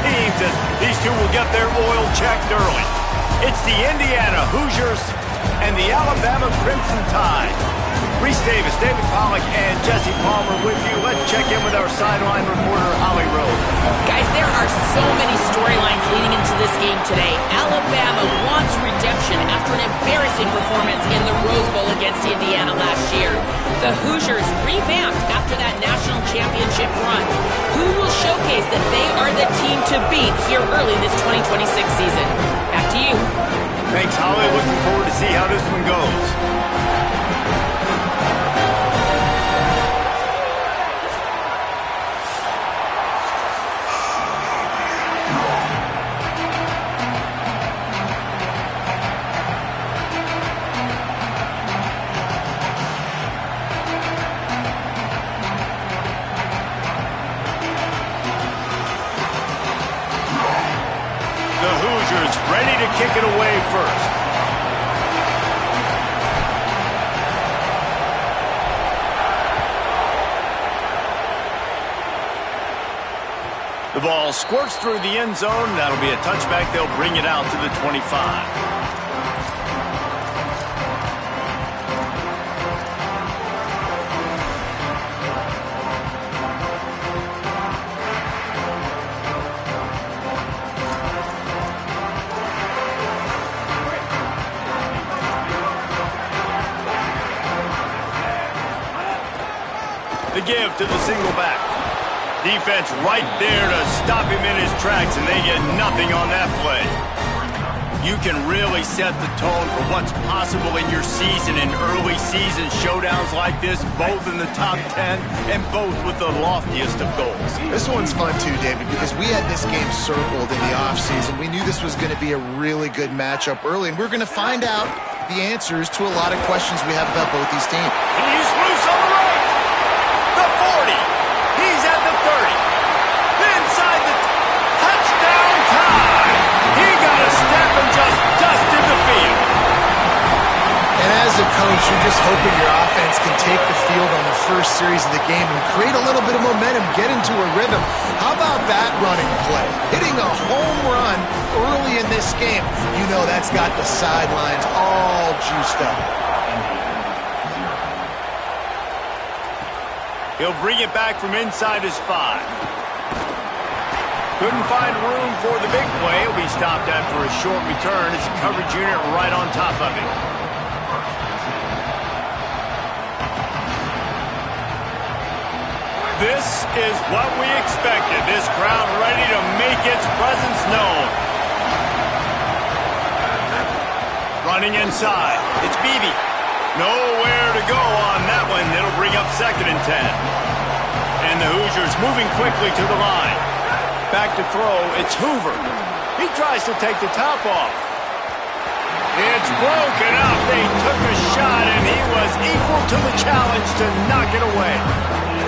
teams as these two will get their oil checked early. It's the Indiana Hoosiers and the Alabama Crimson Tide. Reese Davis, David Pollack, and Jesse Palmer with you. Let's check in with our sideline reporter, Holly Rowe. Guys, there are so many storylines leading into this game today. Alabama wants redemption after an embarrassing performance in the Rose Bowl against Indiana last year. The Hoosiers revamped after that national championship run. Who will showcase that they are the team to beat here early this 2026 season? Back to you. Thanks, Holly. Looking forward to see how this one goes. Ready to kick it away first. The ball squirts through the end zone. That'll be a touchback. They'll bring it out to the 25. The give to the single back. Defense right there to stop him in his tracks, and they get nothing on that play. You can really set the tone for what's possible in your season in early season showdowns like this, both in the top 10 and both with the loftiest of goals. This one's fun too, David, because we had this game circled in the offseason. We knew this was going to be a really good matchup early, and we're going to find out the answers to a lot of questions we have about both these teams. He's loose on the right. The 40. He's at the 30. Inside the touchdown time. He got a step and just dusted the field. And as a coach, you're just hoping your offense can take the field on the first series of the game and create a little bit of momentum, get into a rhythm. How about that running play? Hitting a home run early in this game. You know that's got the sidelines all juiced up. He'll bring it back from inside his 5. Couldn't find room for the big play. He'll be stopped after a short return. It's a coverage unit right on top of him. This is what we expected. This crowd ready to make its presence known. Running inside. It's Beebe. Nowhere to go on that one. It'll bring up 2nd and 10. And the Hoosiers moving quickly to the line. Back to throw. It's Hoover. He tries to take the top off. It's broken up. They took a shot, and he was equal to the challenge to knock it away.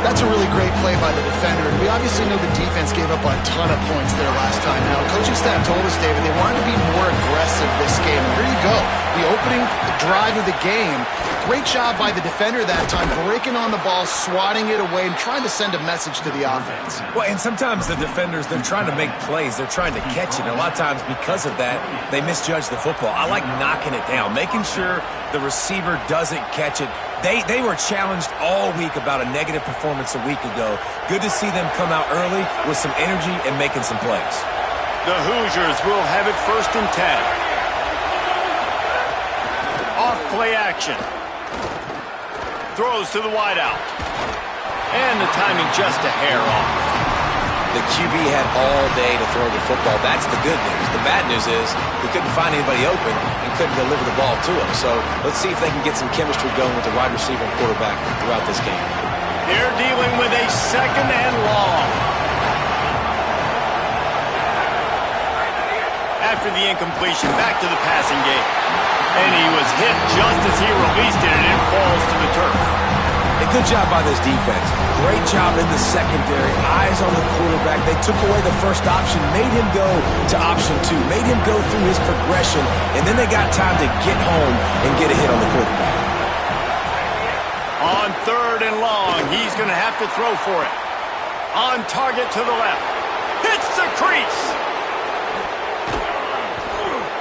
That's a really great play by the defender. We obviously know the defense gave up a ton of points there last time. Now, coaching staff told us, David, they wanted to be more aggressive this game. And here you go. The opening drive of the game. Great job by the defender that time, breaking on the ball, swatting it away, and trying to send a message to the offense. Well, and sometimes the defenders, they're trying to make plays. They're trying to catch it. And a lot of times, because of that, they misjudge the football. I like knocking it down, making sure the receiver doesn't catch it. They were challenged all week about a negative performance a week ago. Good to see them come out early with some energy and making some plays. The Hoosiers will have it 1st and 10. Off play action. Throws to the wideout. And the timing just a hair off. The QB had all day to throw the football. That's the good news. The bad news is we couldn't find anybody open and couldn't deliver the ball to him. So let's see if they can get some chemistry going with the wide receiver and quarterback throughout this game. They're dealing with a 2nd and long. After the incompletion, back to the passing game. And he was hit just as he released it, and it falls to the turf. A good job by this defense. Great job in the secondary. Eyes on the quarterback. They took away the first option, made him go to option 2, made him go through his progression, and then they got time to get home and get a hit on the quarterback. On 3rd and long, he's going to have to throw for it. On target to the left. It's the crease. crease.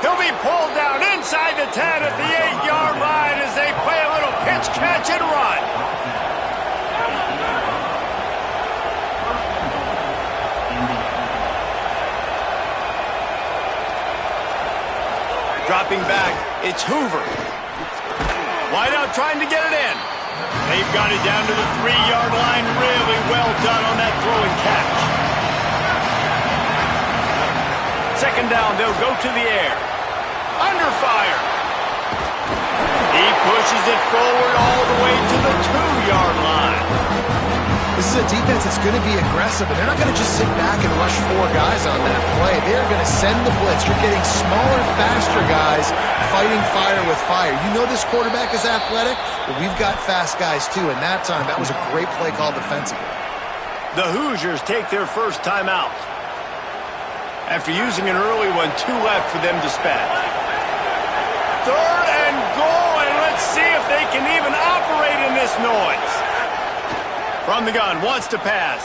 He'll be pulled down inside the 10 at the 8-yard line as they play a little pitch, catch, and run. Dropping back, it's Hoover. Wide out trying to get it in. They've got it down to the 3-yard line. Really well done on that throw and catch. Second down, they'll go to the air. Under fire. He pushes it forward all the way to the 2-yard line. This is a defense that's going to be aggressive, and they're not going to just sit back and rush 4 guys on that play. They're going to send the blitz. You're getting smaller, faster guys fighting fire with fire. You know this quarterback is athletic, but we've got fast guys too, and that time, that was a great play call defensively. The Hoosiers take their first time out. After using an early one, 2 left for them to spend. Third and goal, and let's see if they can even operate in this noise. From the gun, wants to pass.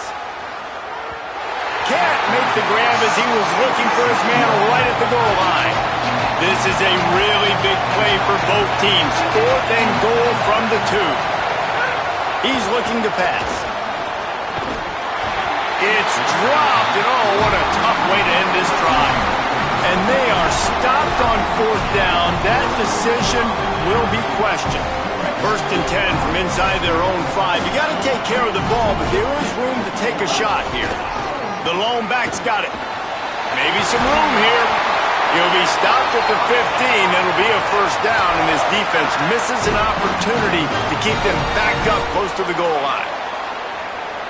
Can't make the grab as he was looking for his man right at the goal line. This is a really big play for both teams. 4th and goal from the 2. He's looking to pass. It's dropped, and oh, what a tough way to end this drive. And they are stopped on 4th down. That decision will be questioned. 1st and 10 from inside their own 5. You got to take care of the ball, but there is room to take a shot here. The lone back's got it. Maybe some room here. He'll be stopped at the 15. It'll be a first down, and this defense misses an opportunity to keep them backed up close to the goal line.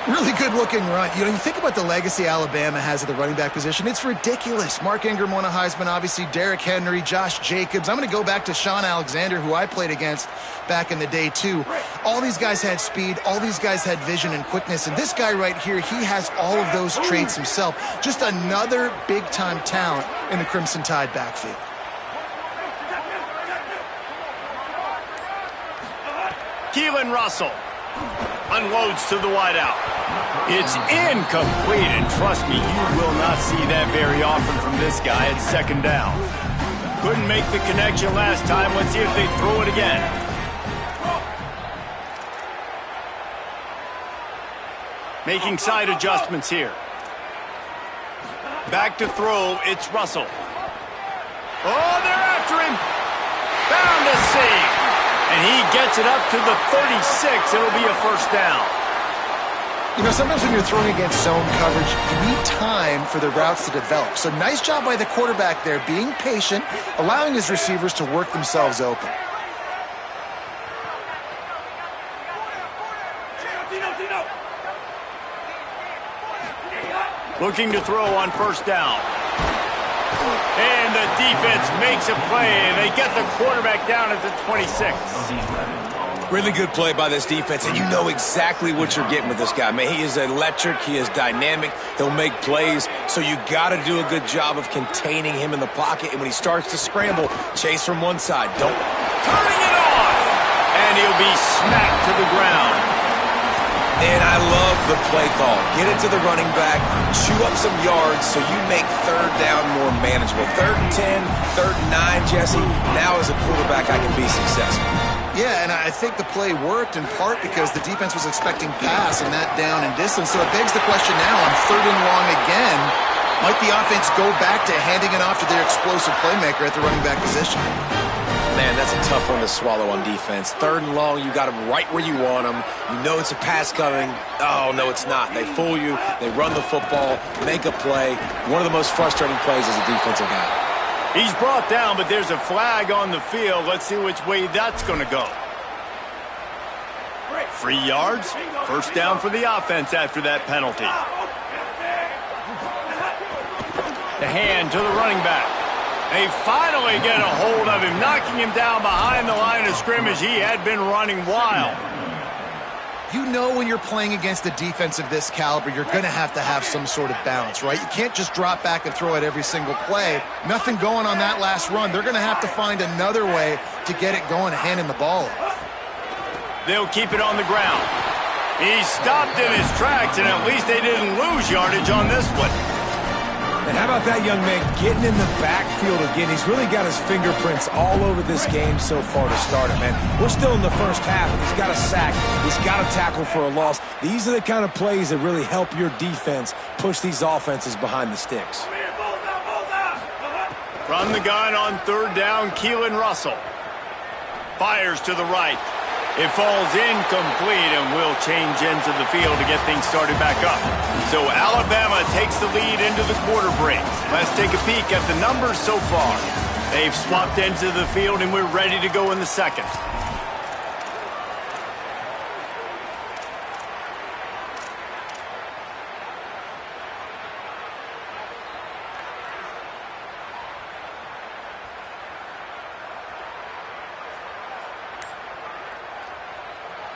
Really good-looking run. You know, you think about the legacy Alabama has at the running back position. It's ridiculous. Mark Ingram won a Heisman, obviously. Derrick Henry, Josh Jacobs. I'm going to go back to Sean Alexander, who I played against back in the day, too. All these guys had speed. All these guys had vision and quickness. And this guy right here, he has all of those traits himself. Just another big-time talent in the Crimson Tide backfield. Keelan Russell unloads to the wideout. It's incomplete, and trust me, you will not see that very often from this guy at 2nd down. Couldn't make the connection last time. Let's see if they throw it again. Making side adjustments here. Back to throw, it's Russell. Oh, they're after him. Found a seam. And he gets it up to the 36. It'll be a first down. You know, sometimes when you're throwing against zone coverage, you need time for the routes to develop. So nice job by the quarterback there, being patient, allowing his receivers to work themselves open. Looking to throw on first down. And the defense makes a play, and they get the quarterback down at the 26. Really good play by this defense, and you know exactly what you're getting with this guy. Man, he is electric. He is dynamic. He'll make plays, so you got to do a good job of containing him in the pocket. And when he starts to scramble, chase from one side. Don't. Turning it on, and he'll be smacked to the ground. And I love the play call. Get it to the running back, chew up some yards so you make 3rd down more manageable. 3rd and 10, 3rd and 9, Jesse. Now as a quarterback, I can be successful. Yeah, and I think the play worked in part because the defense was expecting pass and that down and distance. So it begs the question now on 3rd and long again, might the offense go back to handing it off to their explosive playmaker at the running back position? Man, that's a tough one to swallow on defense. 3rd and long, you got them right where you want them. You know it's a pass coming. Oh, no, it's not. They fool you. They run the football, make a play. One of the most frustrating plays as a defensive guy. He's brought down, but there's a flag on the field. Let's see which way that's going to go. 3 yards. First down for the offense after that penalty. The hand to the running back. They finally get a hold of him, knocking him down behind the line of scrimmage. He had been running wild. You know when you're playing against a defense of this caliber, you're going to have some sort of balance, right? You can't just drop back and throw it every single play. Nothing going on that last run. They're going to have to find another way to get it going, handing the ball off. They'll keep it on the ground. He stopped in his tracks, and at least they didn't lose yardage on this one. And how about that young man getting in the backfield again? He's really got his fingerprints all over this game so far to start it, man. We're still in the first half, and he's got a sack. He's got a tackle for a loss. These are the kind of plays that really help your defense push these offenses behind the sticks. From the gun on third down, Keelan Russell. Fires to the right. It falls incomplete and will change ends of the field to get things started back up. So Alabama takes the lead into the quarter break. Let's take a peek at the numbers so far. They've swapped ends of the field and we're ready to go in the second.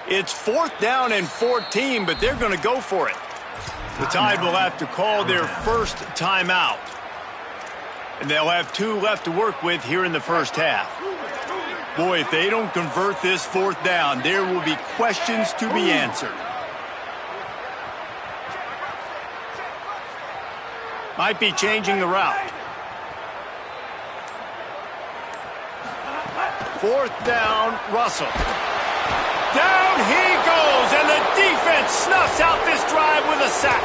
It's 4th down and 14, but they're going to go for it. The Tide will have to call their first timeout. And they'll have 2 left to work with here in the first half. Boy, if they don't convert this 4th down, there will be questions to be answered. Might be changing the route. 4th down, Russell. Down he goes, and the defense snuffs out this drive with a sack.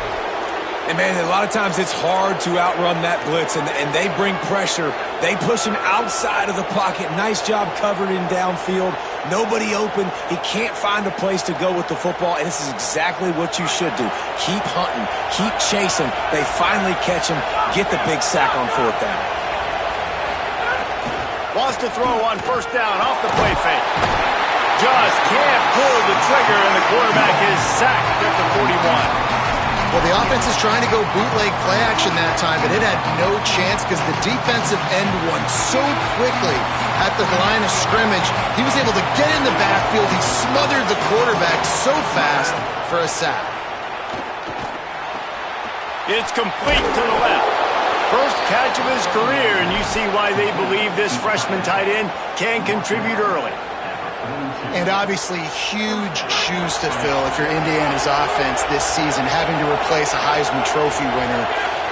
And, man, a lot of times it's hard to outrun that blitz, and they bring pressure. They push him outside of the pocket. Nice job covered in downfield. Nobody open. He can't find a place to go with the football, and this is exactly what you should do. Keep hunting. Keep chasing. They finally catch him. Get the big sack on 4th down. Wants to throw on 1st down off the play fake. Just can't pull the trigger, and the quarterback is sacked at the 41. Well, the offense is trying to go bootleg play action that time, but it had no chance because the defensive end won so quickly at the line of scrimmage. He was able to get in the backfield. He smothered the quarterback so fast for a sack. It's complete to the left. First catch of his career, and you see why they believe this freshman tight end can contribute early. And obviously huge shoes to fill if you're Indiana's offense this season, having to replace a Heisman Trophy winner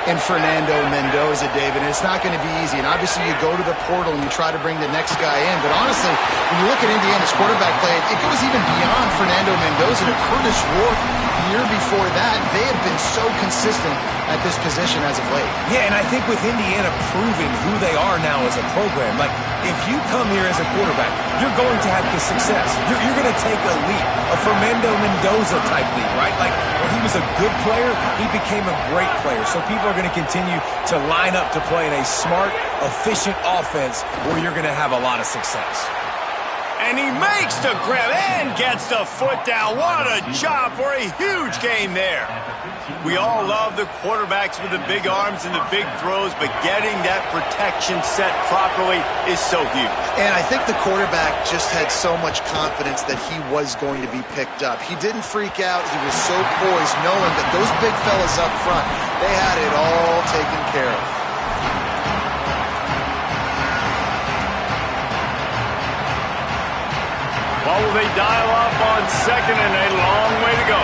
in Fernando Mendoza, David. And it's not going to be easy. And obviously you go to the portal and you try to bring the next guy in. But honestly, when you look at Indiana's quarterback play, it goes even beyond Fernando Mendoza to Curtis Rourke. The year before that, they have been so consistent at this position as of late. Yeah, and I think with Indiana proving who they are now as a program, like if you come here as a quarterback, you're going to have success. You're going to take a leap, a Fernando Mendoza type leap, right? Like when he was a good player, he became a great player. So people are going to continue to line up to play in a smart, efficient offense where you're going to have a lot of success. And he makes the grab and gets the foot down. What a job for a huge gain there. We all love the quarterbacks with the big arms and the big throws, but getting that protection set properly is so huge. And I think the quarterback just had so much confidence that he was going to be picked up. He didn't freak out. He was so poised, knowing that those big fellas up front, they had it all taken care of. What will they dial up on second, and a long way to go.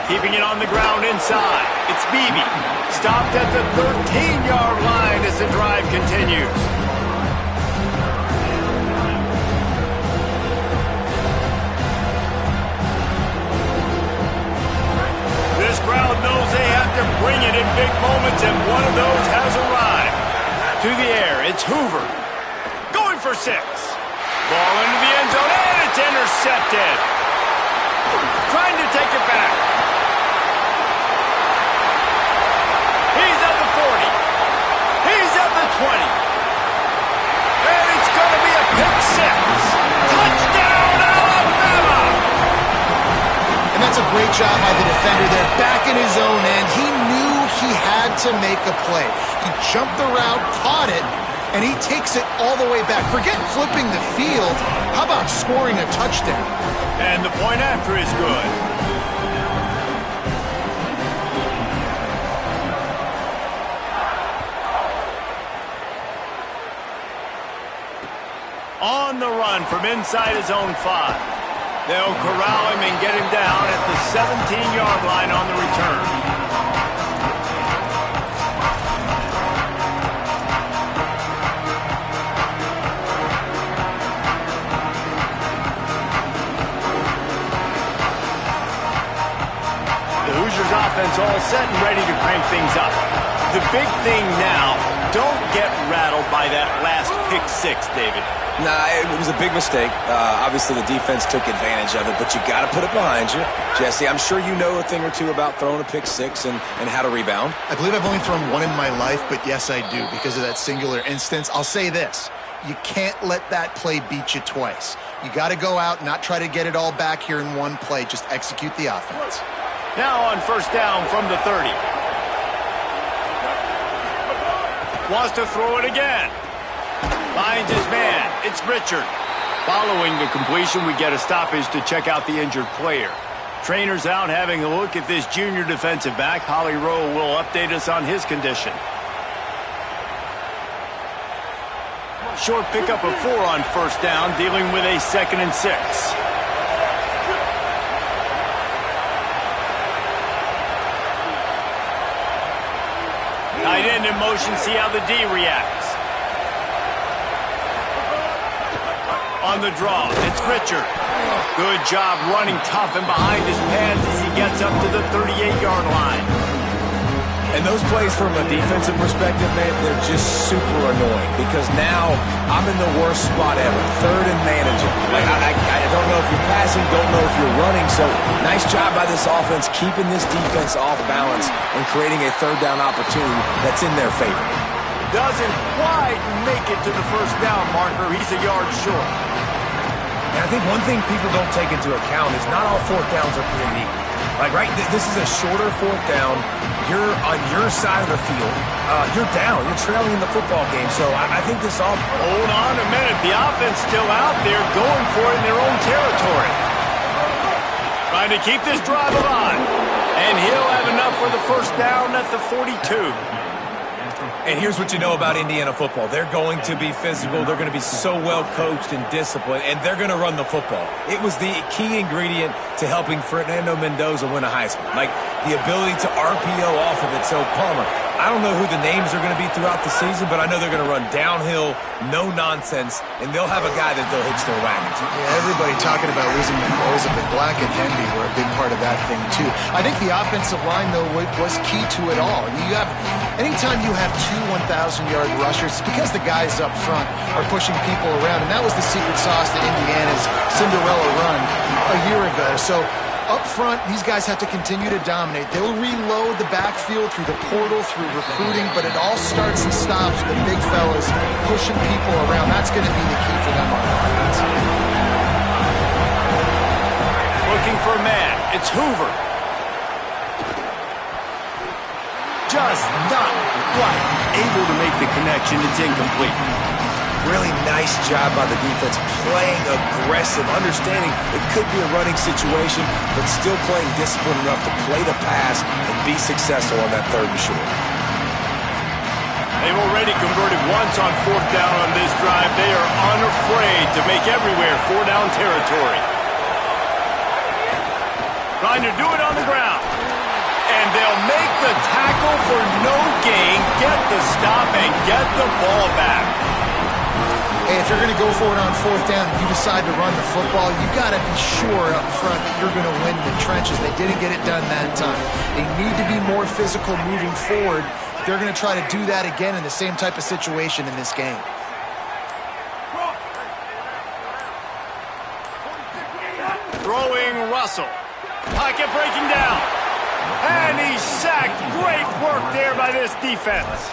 Keeping it on the ground inside. It's Beebe. Stopped at the 13-yard line as the drive continues. This crowd knows they have to bring it in big moments, and one of those has arrived. To the air, it's Hoover. Going for 6. Ball into the end zone, and it's intercepted. Trying to take it back. He's at the 40. He's at the 20. And it's going to be a pick 6. Touchdown, Alabama! And that's a great job by the defender there, back in his own end. He knew he had to make a play. He jumped the route, caught it, and he takes it all the way back. Forget flipping the field. How about scoring a touchdown? And the point after is good. On the run from inside his own 5. They'll corral him and get him down at the 17-yard line on the return. The Hoosiers offense all set and ready to crank things up. The big thing now, don't get rattled by that last pick six, David. Nah, it was a big mistake. Obviously, the defense took advantage of it, but you got to put it behind you. Jesse, I'm sure you know a thing or two about throwing a pick six and how to rebound. I believe I've only thrown one in my life, but yes, I do, because of that singular instance. I'll say this. You can't let that play beat you twice. You got to go out and not try to get it all back here in one play. Just execute the offense. Now on first down from the 30. Wants to throw it again. Finds his man. It's Richard. Following the completion, we get a stoppage to check out the injured player. Trainer's out having a look at this junior defensive back. Holly Rowe will update us on his condition. Short pickup of 4 on first down, dealing with a 2nd and 6. Tight end in motion, see how the D reacts. On the draw, it's Richard. Good job running tough and behind his pads as he gets up to the 38-yard line. And those plays from a defensive perspective, man, they're just super annoying because now I'm in the worst spot ever, 3rd and managing. Like, I don't know if you're passing, don't know if you're running. So nice job by this offense keeping this defense off balance and creating a 3rd down opportunity that's in their favor. Doesn't quite make it to the first down marker. He's a yard short. And I think one thing people don't take into account is not all 4th downs are created equal. Like, right, this is a shorter 4th down. You're on your side of the field. You're down. You're trailing in the football game. So I think this all... Hold on a minute. The offense still out there going for it in their own territory. Trying to keep this drive alive. And he'll have enough for the first down at the 42. And here's what you know about Indiana football. They're going to be physical. They're going to be so well coached and disciplined, and they're going to run the football. It was the key ingredient to helping Fernando Mendoza win a Heisman. Like, the ability to RPO off of it. So, Palmer, I don't know who the names are going to be throughout the season, but I know they're going to run downhill, no nonsense, and they'll have a guy that they'll hitch their wagon to. Yeah, everybody talking about losing Mendoza, but Black and Henry were a big part of that thing, too. I think the offensive line, though, was key to it all. Anytime you have 2 1,000-yard rushers, it's because the guys up front are pushing people around, and that was the secret sauce to Indiana's Cinderella run a year ago. So up front, these guys have to continue to dominate. They'll reload the backfield through the portal, through recruiting, but it all starts and stops with the big fellas pushing people around. That's going to be the key for them on offense. Looking for a man. It's Hoover. Just not quite able to make the connection. It's incomplete. Really nice job by the defense, playing aggressive, understanding it could be a running situation, but still playing disciplined enough to play the pass and be successful on that 3rd and short. They've already converted once on 4th down on this drive. They are unafraid to make everywhere 4-down territory. Trying to do it on the ground. And they'll make the tackle for no gain, get the stop, and get the ball back. Hey, if you're going to go for it on 4th down and you decide to run the football, you got to be sure up front that you're going to win the trenches. They didn't get it done that time. They need to be more physical moving forward. They're going to try to do that again in the same type of situation in this game. Throwing Russell. Pocket breaking down. And he's sacked. Great work there by this defense.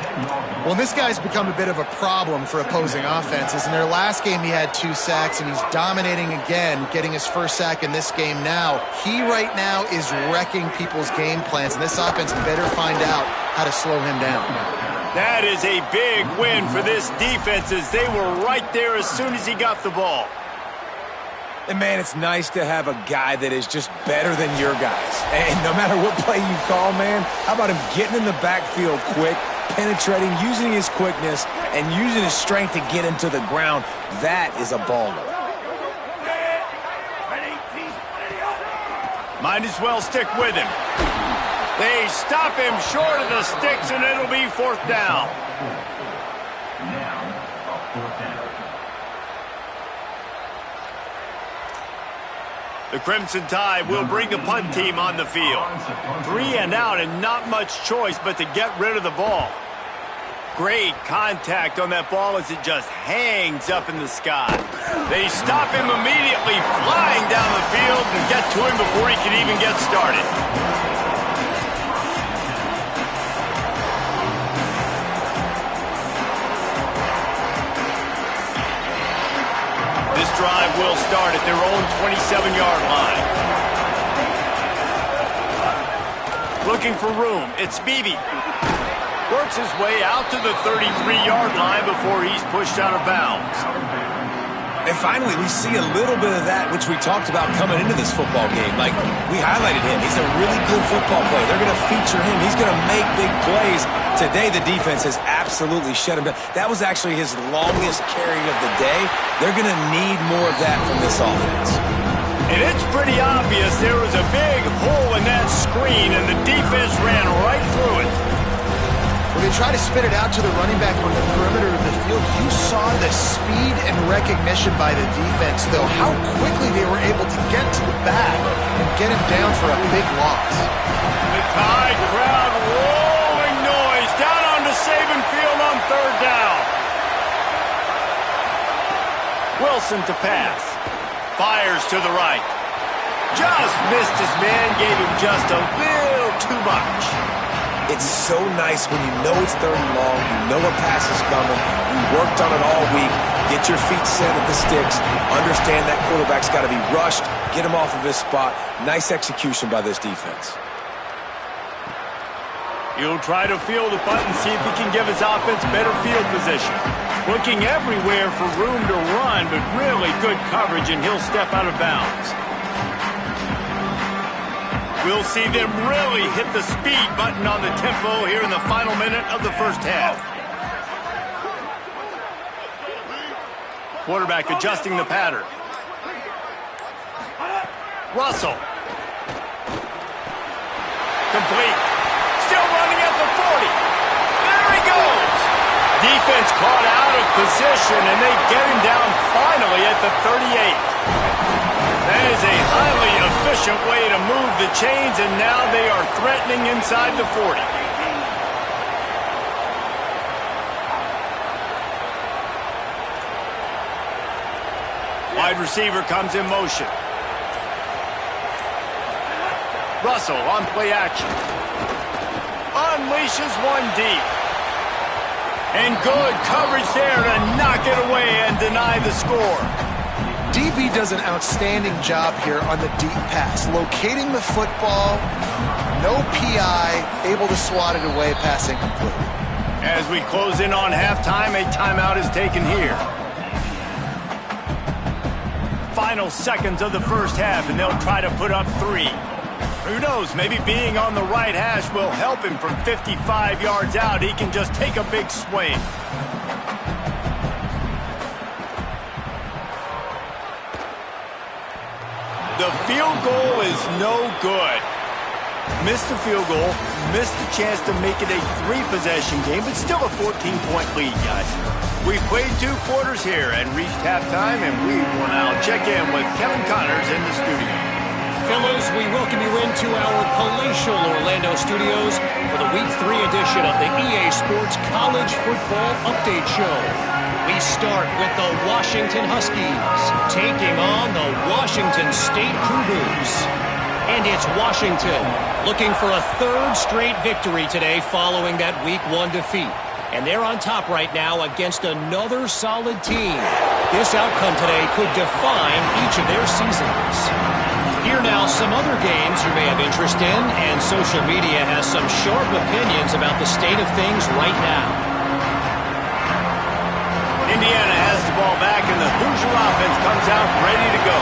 Well, this guy's become a bit of a problem for opposing offenses. In their last game, he had 2 sacks, and he's dominating again, getting his 1st sack in this game now. He right now is wrecking people's game plans, and this offense better find out how to slow him down. That is a big win for this defense as they were right there as soon as he got the ball. And, man, it's nice to have a guy that is just better than your guys. And no matter what play you call, man, how about him getting in the backfield quick, penetrating, using his quickness, and using his strength to get him to the ground? That is a baller. Might as well stick with him. They stop him short of the sticks, and it'll be 4th down. The Crimson Tide will bring the punt team on the field. 3 and out and not much choice but to get rid of the ball. Great contact on that ball as it just hangs up in the sky. They stop him immediately, flying down the field and get to him before he can even get started. This drive will start at their own 27-yard line. Looking for room, it's Beebe. Works his way out to the 33-yard line before he's pushed out of bounds. And finally, we see a little bit of that which we talked about coming into this football game. Like, we highlighted him. He's a really good football player. They're going to feature him. He's going to make big plays. Today, the defense has absolutely shut him down. That was actually his longest carry of the day. They're going to need more of that from this offense. And it's pretty obvious there was a big hole in that screen, and the defense ran right through it. When they try to spit it out to the running back on the perimeter of the field, you saw the speed and recognition by the defense, though, how quickly they were able to get to the back and get him down for a big loss. The Tide crowd rolling noise down onto Saban Field on 3rd down. Wilson to pass. Fires to the right. Just missed his man, gave him just a little too much. It's so nice when you know it's 3rd and long, you know a pass is coming, you worked on it all week, get your feet set at the sticks, understand that quarterback's got to be rushed, get him off of his spot. Nice execution by this defense. He'll try to field the punt and see if he can give his offense better field position. Looking everywhere for room to run, but really good coverage, and he'll step out of bounds. We'll see them really hit the speed button on the tempo here in the final minute of the first half. Quarterback adjusting the pattern. Russell. Complete. Still running at the 40. There he goes. Defense caught out of position, and they get him down finally at the 38. That is a highly efficient way to move the chains, and now they are threatening inside the 40. Wide receiver comes in motion. Russell on play action. Unleashes one deep. And good coverage there to knock it away and deny the score. DB does an outstanding job here on the deep pass, locating the football, no PI, able to swat it away, passing complete. As we close in on halftime, a timeout is taken here. Final seconds of the first half, and they'll try to put up 3. Who knows, maybe being on the right hash will help him from 55 yards out. He can just take a big swing. The field goal is no good. Missed the field goal, missed the chance to make it a 3-possession game, but still a 14-point lead, guys. We've played 2 quarters here and reached halftime, and we will now check in with Kevin Connors in the studio. Fellows, we welcome you into our palatial Orlando studios for the Week 3 edition of the EA Sports College Football Update Show. We start with the Washington Huskies taking on the Washington State Cougars. And it's Washington looking for a 3rd straight victory today following that Week 1 defeat. And they're on top right now against another solid team. This outcome today could define each of their seasons. Here now, some other games you may have interest in, and social media has some sharp opinions about the state of things right now. Indiana has the ball back, and the Hoosier offense comes out ready to go.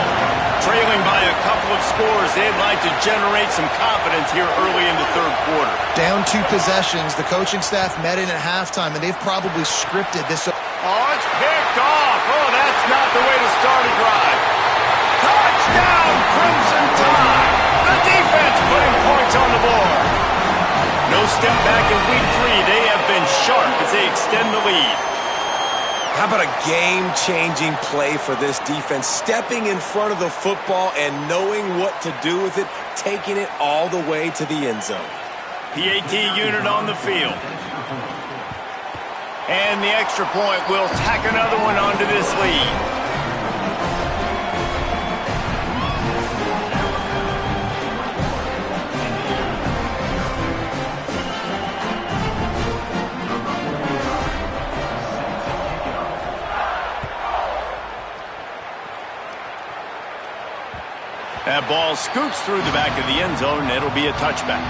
Trailing by a couple of scores, they'd like to generate some confidence here early in the 3rd quarter. Down 2 possessions, the coaching staff met in at halftime, and they've probably scripted this. Oh, it's picked off. Oh, that's not the way to start a drive. Touchdown, Crimson Tide. The step back in week 3. They have been sharp as they extend the lead. How about a game-changing play for this defense? Stepping in front of the football and knowing what to do with it, taking it all the way to the end zone. PAT unit on the field. And the extra point will tack another one onto this lead. That ball scoots through the back of the end zone, and it'll be a touchback.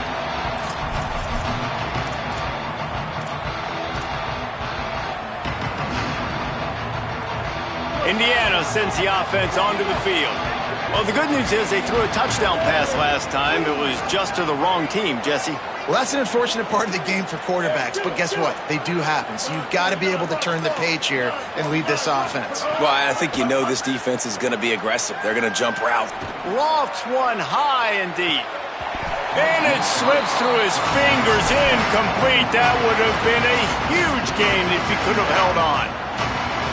Indiana sends the offense onto the field. Well, the good news is they threw a touchdown pass last time. It was just to the wrong team, Jesse. Well, that's an unfortunate part of the game for quarterbacks, but guess what? They do happen, so you've got to be able to turn the page here and lead this offense. Well, I think you know this defense is going to be aggressive. They're going to jump route. Lofts one high and deep. And it slips through his fingers, incomplete. That would have been a huge gain if he could have held on.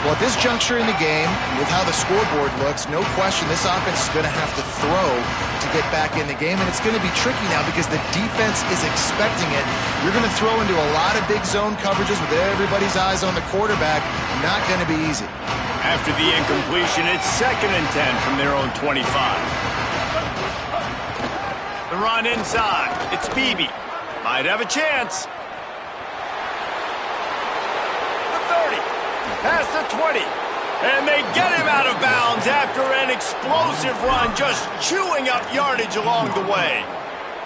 Well, at this juncture in the game, with how the scoreboard looks, no question this offense is going to have to throw to get back in the game, and it's going to be tricky now because the defense is expecting it. You're going to throw into a lot of big zone coverages with everybody's eyes on the quarterback. Not going to be easy. After the incompletion, it's 2nd and 10 from their own 25. The run inside. It's Beebe. Might have a chance. The 30. Past the 20. And they get him out of bounds after an explosive run, just chewing up yardage along the way.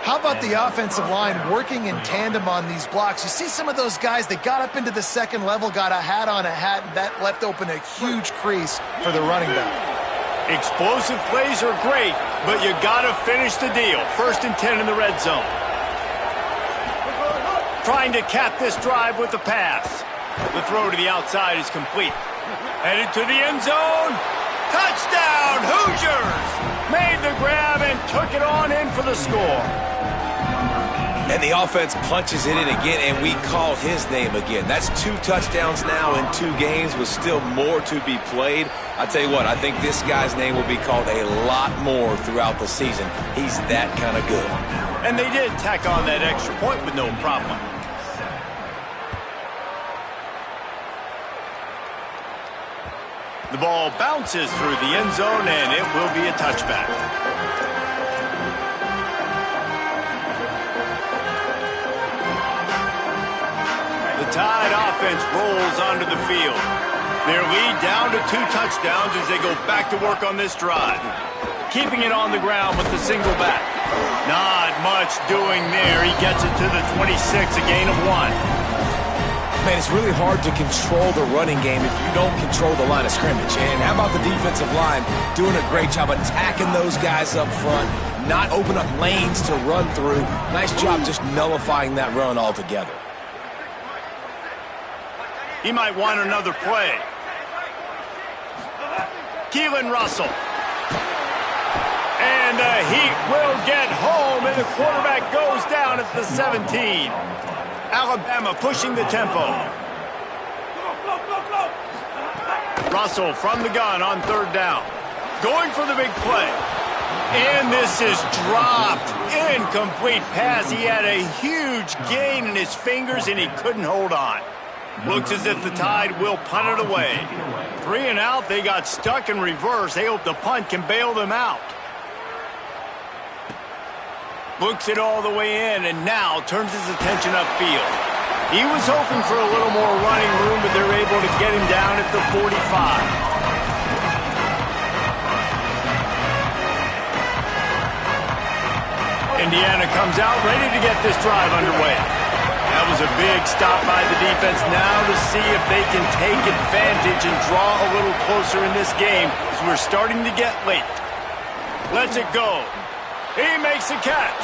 How about the offensive line working in tandem on these blocks? You see some of those guys that got up into the second level, got a hat on a hat, and that left open a huge crease for the running back. Explosive plays are great, but you got to finish the deal. 1st and 10 in the red zone. Trying to cap this drive with the pass. The throw to the outside is complete. Headed to the end zone. Touchdown, Hoosiers! Made the grab and took it on in for the score. And the offense punches it in again, and we call his name again. That's 2 touchdowns now in 2 games with still more to be played. I tell you what, I think this guy's name will be called a lot more throughout the season. He's that kind of good. And they did tack on that extra point with no problem. The ball bounces through the end zone, and it will be a touchback. The Tide offense rolls onto the field. Their lead down to 2 touchdowns as they go back to work on this drive. Keeping it on the ground with the single back. Not much doing there. He gets it to the 26, a gain of 1. Man, it's really hard to control the running game if you don't control the line of scrimmage. And how about the defensive line doing a great job attacking those guys up front, not open up lanes to run through. Nice job just nullifying that run altogether. He might want another play. Keelan Russell. And the Heat will get home, and the quarterback goes down at the 17. Alabama pushing the tempo. Russell from the gun on 3rd down. Going for the big play. And this is dropped. Incomplete pass. He had a huge gain in his fingers, and he couldn't hold on. Looks as if the Tide will punt it away. 3 and out. They got stuck in reverse. They hope the punt can bail them out. Looks it all the way in, and now turns his attention upfield. He was hoping for a little more running room, but they're able to get him down at the 45. Indiana comes out ready to get this drive underway. That was a big stop by the defense. Now to see if they can take advantage and draw a little closer in this game as we're starting to get late. Lets it go. He makes the catch.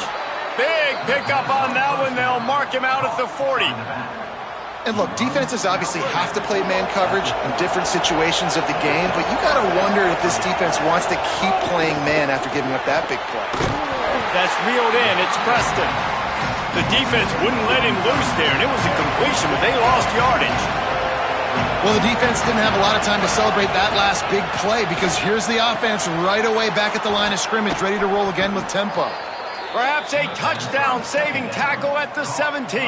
Big pickup on that one. They'll mark him out at the 40. And look, defenses obviously have to play man coverage in different situations of the game, but you got to wonder if this defense wants to keep playing man after giving up that big play. That's reeled in. It's Preston. The defense wouldn't let him loose there, and it was a completion, but they lost yardage. Well, the defense didn't have a lot of time to celebrate that last big play because here's the offense right away back at the line of scrimmage, ready to roll again with tempo. Perhaps a touchdown-saving tackle at the 17.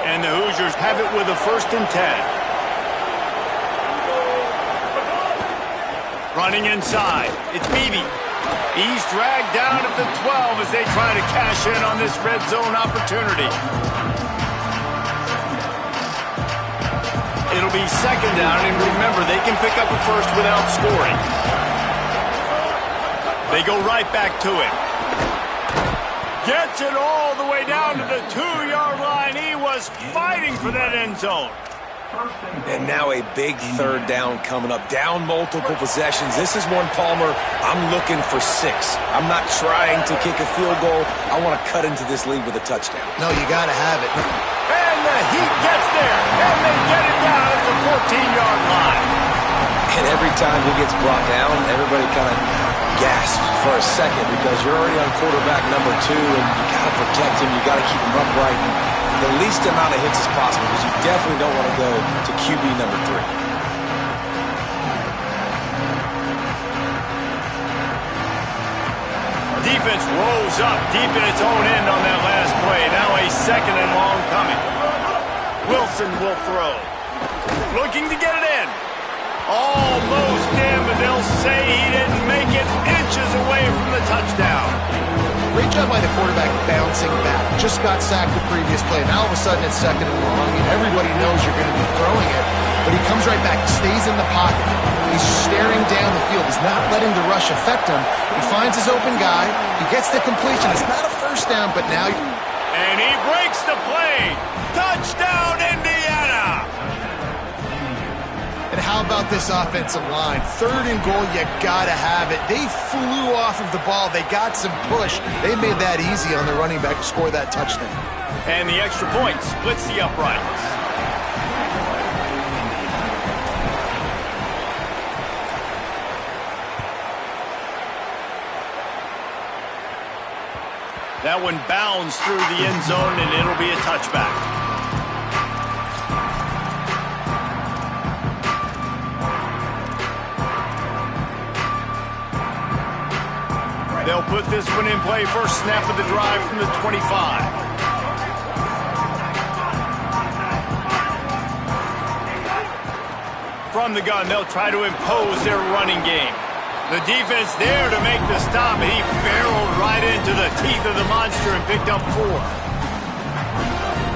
And the Hoosiers have it with a 1st and 10. Running inside, it's Beebe. He's dragged down at the 12 as they try to cash in on this red zone opportunity. It'll be 2nd down, and remember, they can pick up a first without scoring. They go right back to it. Gets it all the way down to the 2-yard line. He was fighting for that end zone. And now a big 3rd down coming up. Down multiple possessions. This is one, Palmer, I'm looking for 6. I'm not trying to kick a field goal. I want to cut into this lead with a touchdown. No, you got to have it. And the Heat gets there. And they get it down at the 14-yard line. And every time he gets brought down, everybody kind of gasps for a second because you're already on quarterback number 2, and you got to protect him. You got to keep him upright. The least amount of hits as possible because you definitely don't want to go to QB number 3. Defense rolls up deep in its own end on that last play. Now a 2nd and long coming. Wilson will throw. Looking to get it in. Almost in, but they'll say he didn't make it, inches away from the touchdown. Great job by the quarterback bouncing back. Just got sacked the previous play. Now all of a sudden it's 2nd and long. And everybody knows you're going to be throwing it. But he comes right back, stays in the pocket. He's staring down the field. He's not letting the rush affect him. He finds his open guy. He gets the completion. It's not a 1st down, but now... And he breaks the play. Touchdown, Indiana! And how about this offensive line? 3rd and goal, you gotta have it. They flew off of the ball. They got some push. They made that easy on the running back to score that touchdown. And the extra point splits the uprights. That one bounds through the end zone, and it'll be a touchback. They'll put this one in play. First snap of the drive from the 25. From the gun, they'll try to impose their running game. The defense there to make the stop, and he barreled right into the teeth of the monster and picked up 4.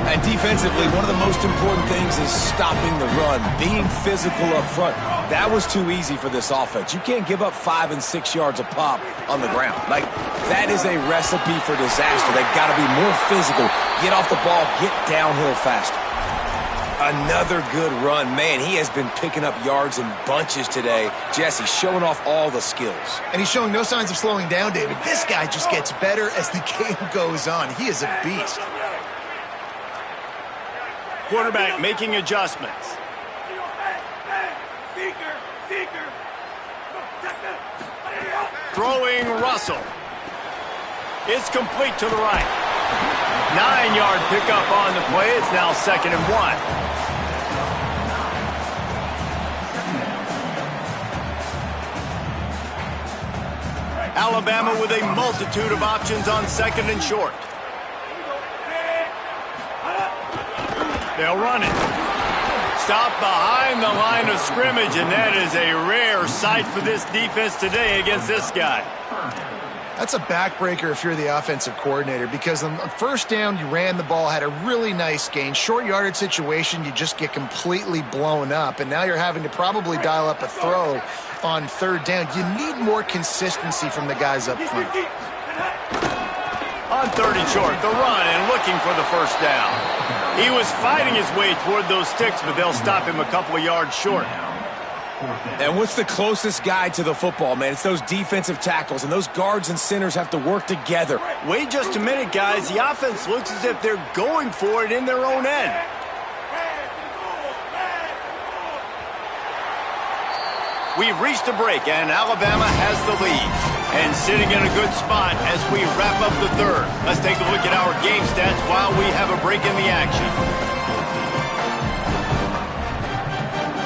And defensively, one of the most important things is stopping the run, being physical up front. That was too easy for this offense. You can't give up 5 and 6 yards a pop on the ground. Like, that is a recipe for disaster. They've got to be more physical, get off the ball, get downhill faster. Another good run. Man, he has been picking up yards in bunches today. Jesse showing off all the skills. And he's showing no signs of slowing down, David. This guy just gets better as the game goes on. He is a beast. Quarterback making adjustments. Throwing Russell. It's complete to the right. 9-yard pickup on the play. It's now 2nd and 1. Alabama with a multitude of options on 2nd and short. They'll run it. Stop behind the line of scrimmage, and that is a rare sight for this defense today against this guy. That's a backbreaker if you're the offensive coordinator, because on 1st down, you ran the ball, had a really nice gain. Short yardage situation, you just get completely blown up, and now you're having to probably dial up a throw on 3rd down. You need more consistency from the guys up front. On 3rd and short, the run and looking for the 1st down. He was fighting his way toward those sticks, but they'll stop him a couple of yards short. And what's the closest guy to the football, man? It's those defensive tackles, and those guards and centers have to work together. Wait just a minute, guys. The offense looks as if they're going for it in their own end. We've reached a break, and Alabama has the lead. And sitting in a good spot as we wrap up the third. Let's take a look at our game stats while we have a break in the action.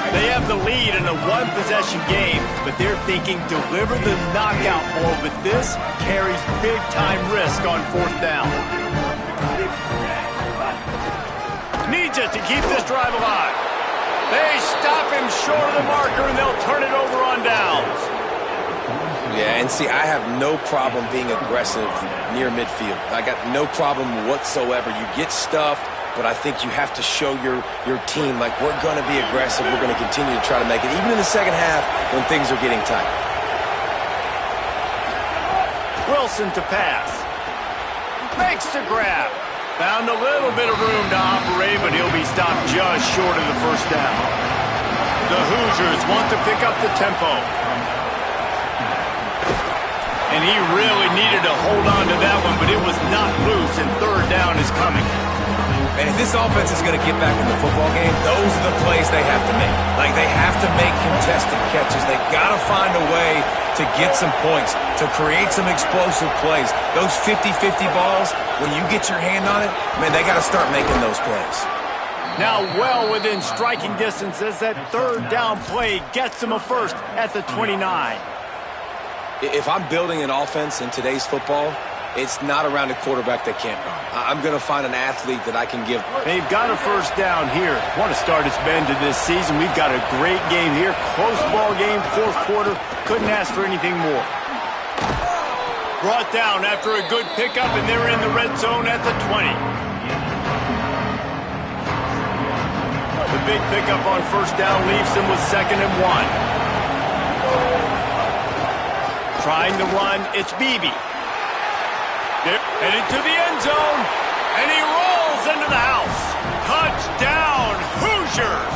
They have the lead in a one-possession game, but they're thinking deliver the knockout ball, but this carries big-time risk on fourth down. Needs it to keep this drive alive. They stop him short of the marker, and they'll turn it over on downs. Yeah, and see, I have no problem being aggressive near midfield. I got no problem whatsoever. You get stuffed, but I think you have to show your team, like, we're going to be aggressive. We're going to continue to try to make it, even in the second half when things are getting tight. Wilson to pass. Makes the grab. Found a little bit of room to operate, but he'll be stopped just short of the first down. The Hoosiers want to pick up the tempo. And he really needed to hold on to that one, but it was not loose, and third down is coming. And if this offense is going to get back in the football game, those are the plays they have to make. Like, they have to make contested catches. They got to find a way to get some points, to create some explosive plays. Those 50-50 balls, when you get your hand on it, man, they got to start making those plays. Now well within striking distance as that third down play gets them a first at the 29. If I'm building an offense in today's football, it's not around a quarterback that can't run. I'm going to find an athlete that I can give. They've got a first down here. What a start it's been to this season. We've got a great game here. Close ball game, fourth quarter. Couldn't ask for anything more. Brought down after a good pickup, and they're in the red zone at the 20. The big pickup on first down leaves them with 2nd and 1. Trying to run, it's Beebe. Headed to the end zone, and he rolls into the house. Touchdown, Hoosiers!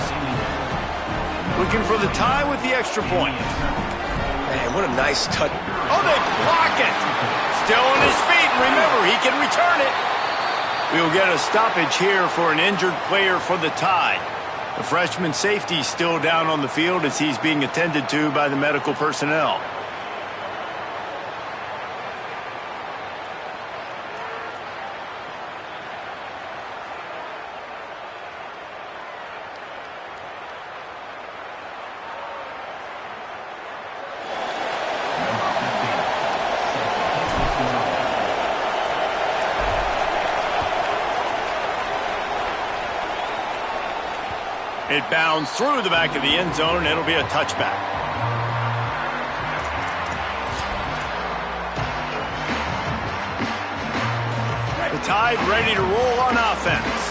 Looking for the tie with the extra point. Man, what a nice touch. Oh, they block it. Still on his feet. Remember, he can return it. We'll get a stoppage here for an injured player for the tie. The freshman safety still down on the field as he's being attended to by the medical personnel. It bounds through the back of the end zone, and it'll be a touchback. The Tide ready to roll on offense.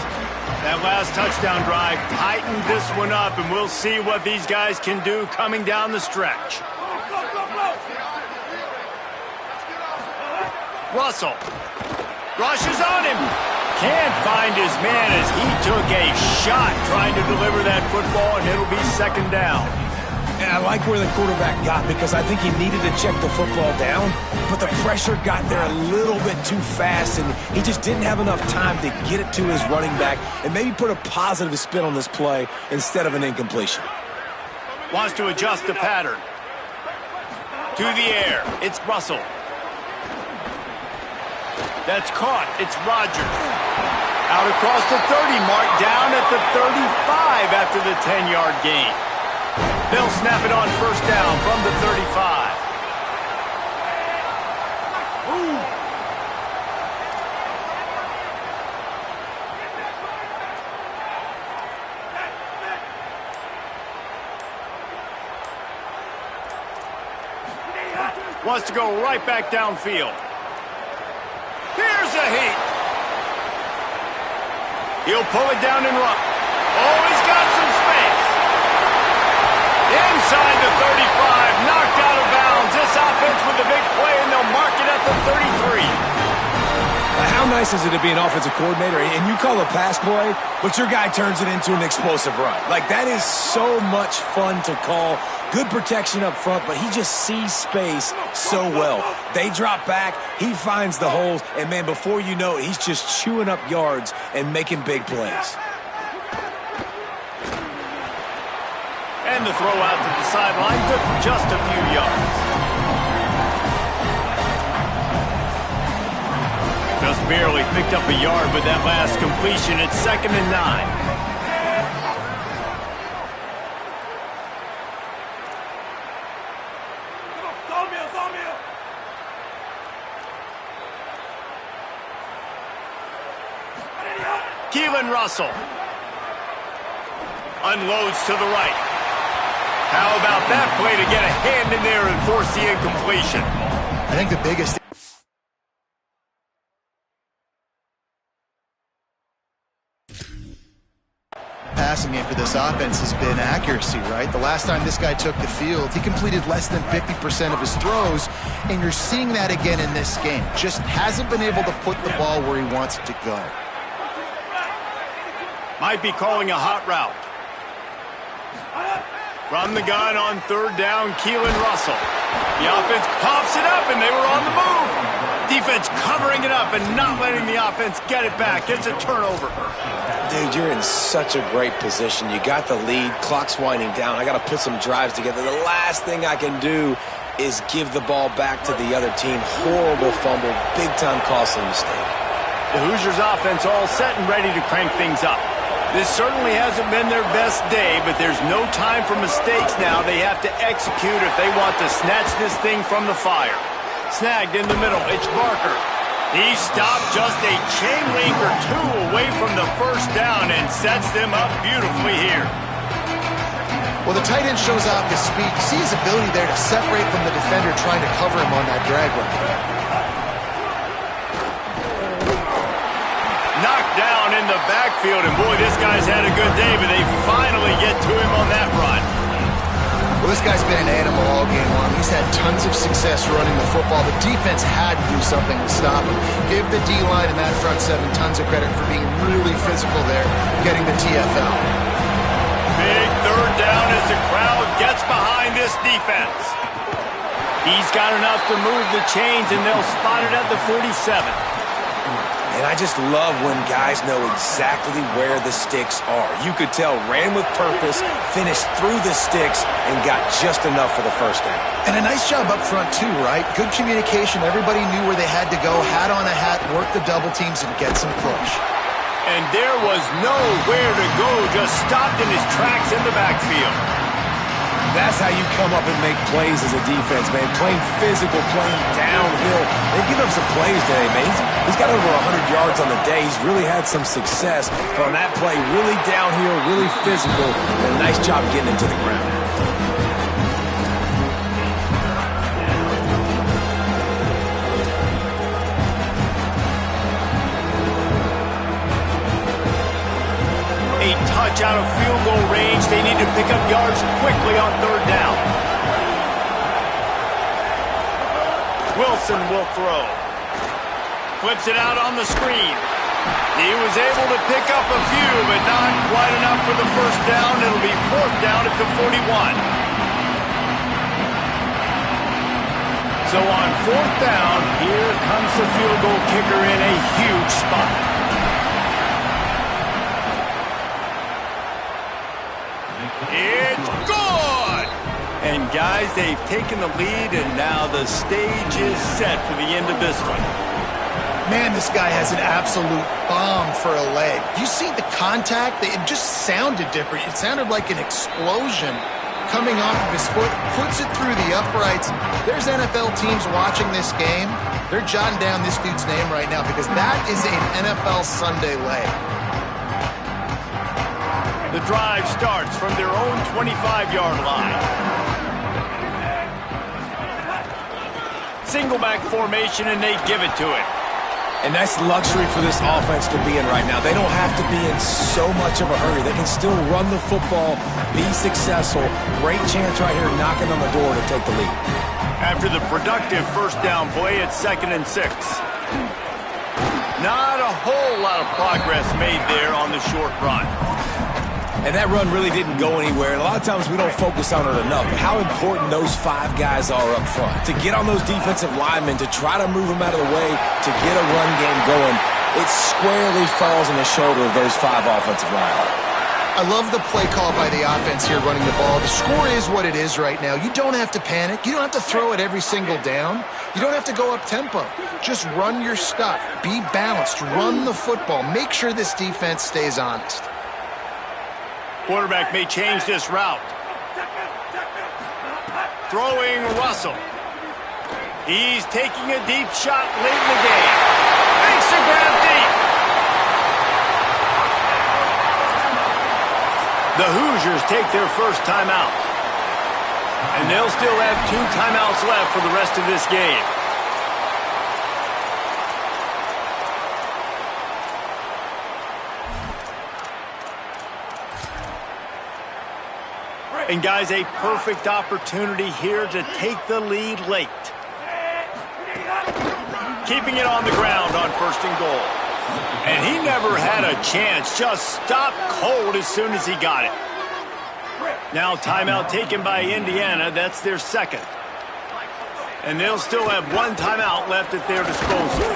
That last touchdown drive tightened this one up, and we'll see what these guys can do coming down the stretch. Russell rushes on him. Can't find his man as he took a shot trying to deliver that football, and it'll be 2nd down. And I like where the quarterback got, because I think he needed to check the football down, but the pressure got there a little bit too fast, and he just didn't have enough time to get it to his running back and maybe put a positive spin on this play instead of an incompletion. Wants to adjust the pattern. To the air, it's Russell. That's caught. It's Rodgers. Out across the 30 mark, down at the 35 after the 10-yard gain. They'll snap it on first down from the 35. Wants to go right back downfield. Here's a heat. He'll pull it down and run. Oh, he's got some space. Inside the 35, knocked out of bounds. This offense with the big play, and they'll mark it at the 33. How nice is it to be an offensive coordinator and you call a pass play, but your guy turns it into an explosive run? Like, that is so much fun to call. Good protection up front, but he just sees space so well. They drop back, he finds the holes, and, man, before you know it, he's just chewing up yards and making big plays. And the throw out to the sideline, good for just a few yards. Just barely picked up a yard with that last completion. It's 2nd and 9. Russell unloads to the right. How about that play to get a hand in there and force the incompletion? I think the biggest passing game for this offense has been accuracy, right? The last time this guy took the field, he completed less than 50% of his throws, and you're seeing that again in this game. Just hasn't been able to put the ball where he wants it to go. Might be calling a hot route. From the gun on 3rd down, Keelan Russell. The offense coughs it up, and they were on the move. Defense covering it up and not letting the offense get it back. It's a turnover. Dude, you're in such a great position. You got the lead. Clock's winding down. I got to put some drives together. The last thing I can do is give the ball back to the other team. Horrible fumble. Big-time costly mistake. The Hoosiers offense all set and ready to crank things up. This certainly hasn't been their best day, but there's no time for mistakes now. They have to execute if they want to snatch this thing from the fire. Snagged in the middle. It's Barker. He stopped just a chain link or two away from the 1st down and sets them up beautifully here. Well, the tight end shows off his speed. You see his ability there to separate from the defender trying to cover him on that drag route. Knocked down in the backfield, and boy, this guy's had a good day, but they finally get to him on that run. Well, this guy's been an animal all game long. He's had tons of success running the football. The defense had to do something to stop him. Give the D-line and that front 7 tons of credit for being really physical there, getting the TFL. Big 3rd down as the crowd gets behind this defense. He's got enough to move the chains, and they'll spot it at the 47. And I just love when guys know exactly where the sticks are. You could tell ran with purpose, finished through the sticks, and got just enough for the 1st down. And a nice job up front, too, right? Good communication. Everybody knew where they had to go. Hat on a hat, work the double teams, and get some push. And there was nowhere to go, just stopped in his tracks in the backfield. That's how you come up and make plays as a defense, man. Playing physical, playing downhill. They give up some plays today, man. He's got over 100 yards on the day. He's really had some success. But on that play, really downhill, really physical, and a nice job getting him to the ground. A touch out of field goal range. They need to pick up yards quickly on 3rd down. Wilson will throw. Flips it out on the screen. He was able to pick up a few, but not quite enough for the 1st down. It'll be 4th down at the 41. So on 4th down, here comes the field goal kicker in a huge spot. It's good! And guys, they've taken the lead, and now the stage is set for the end of this one. Man, this guy has an absolute bomb for a leg. You see the contact? It just sounded different. It sounded like an explosion coming off of his foot. Puts it through the uprights. There's NFL teams watching this game. They're jotting down this dude's name right now because that is an NFL Sunday leg. The drive starts from their own 25-yard line. Single back formation, and they give it to it. And that's luxury for this offense to be in right now. They don't have to be in so much of a hurry. They can still run the football, be successful. Great chance right here knocking on the door to take the lead. After the productive 1st down play, it's 2nd and 6. Not a whole lot of progress made there on the short run. And that run really didn't go anywhere. And a lot of times we don't focus on it enough. How important those 5 guys are up front. To get on those defensive linemen, to try to move them out of the way, to get a run game going, it squarely falls on the shoulder of those 5 offensive linemen. I love the play call by the offense here running the ball. The score is what it is right now. You don't have to panic. You don't have to throw it every single down. You don't have to go up tempo. Just run your stuff. Be balanced. Run the football. Make sure this defense stays honest. Quarterback may change this route. Throwing Russell. He's taking a deep shot late in the game. Makes the grab deep. The Hoosiers take their first timeout. And they'll still have 2 timeouts left for the rest of this game. And guys, a perfect opportunity here to take the lead late. Keeping it on the ground on 1st and goal. And he never had a chance, just stopped cold as soon as he got it. Now timeout taken by Indiana, that's their second. And they'll still have 1 timeout left at their disposal.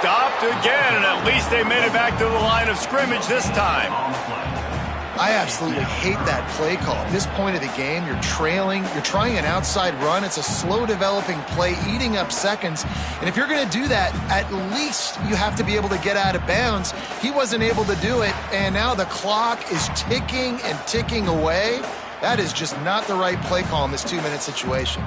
Stopped again, and at least they made it back to the line of scrimmage this time. I absolutely hate that play call. At this point of the game, you're trailing, you're trying an outside run. It's a slow developing play, eating up seconds. And if you're going to do that, at least you have to be able to get out of bounds. He wasn't able to do it, and now the clock is ticking and ticking away. That is just not the right play call in this 2-minute situation.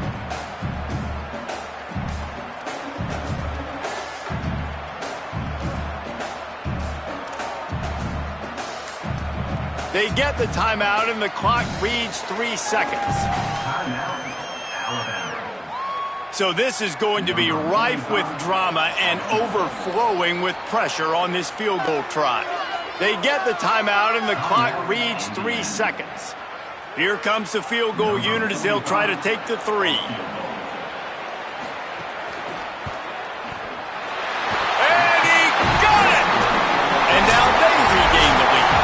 They get the timeout, and the clock reads 3 seconds. So this is going to be rife with drama and overflowing with pressure on this field goal try. They get the timeout, and the clock reads 3 seconds. Here comes the field goal unit as they'll try to take the 3. And he got it! And now they regain the lead.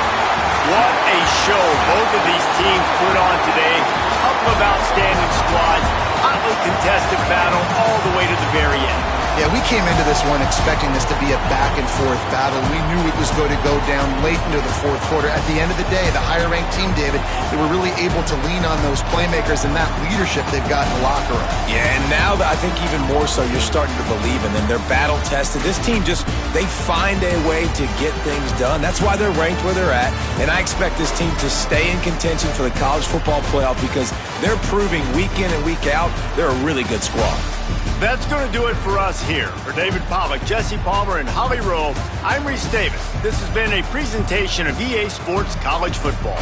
What a show both of these teams put on today. Couple of outstanding squads, hotly contested battle all the way to the very end. Yeah, we came into this one expecting this to be a back-and-forth battle. We knew it was going to go down late into the 4th quarter. At the end of the day, the higher-ranked team, David, they were really able to lean on those playmakers and that leadership they've got in the locker room. Yeah, and now I think even more so, you're starting to believe in them. They're battle-tested. This team they find a way to get things done. That's why they're ranked where they're at. And I expect this team to stay in contention for the college football playoff because they're proving week in and week out they're a really good squad. That's going to do it for us here. For David Pollack, Jesse Palmer, and Holly Rowe, I'm Reese Davis. This has been a presentation of EA Sports College Football.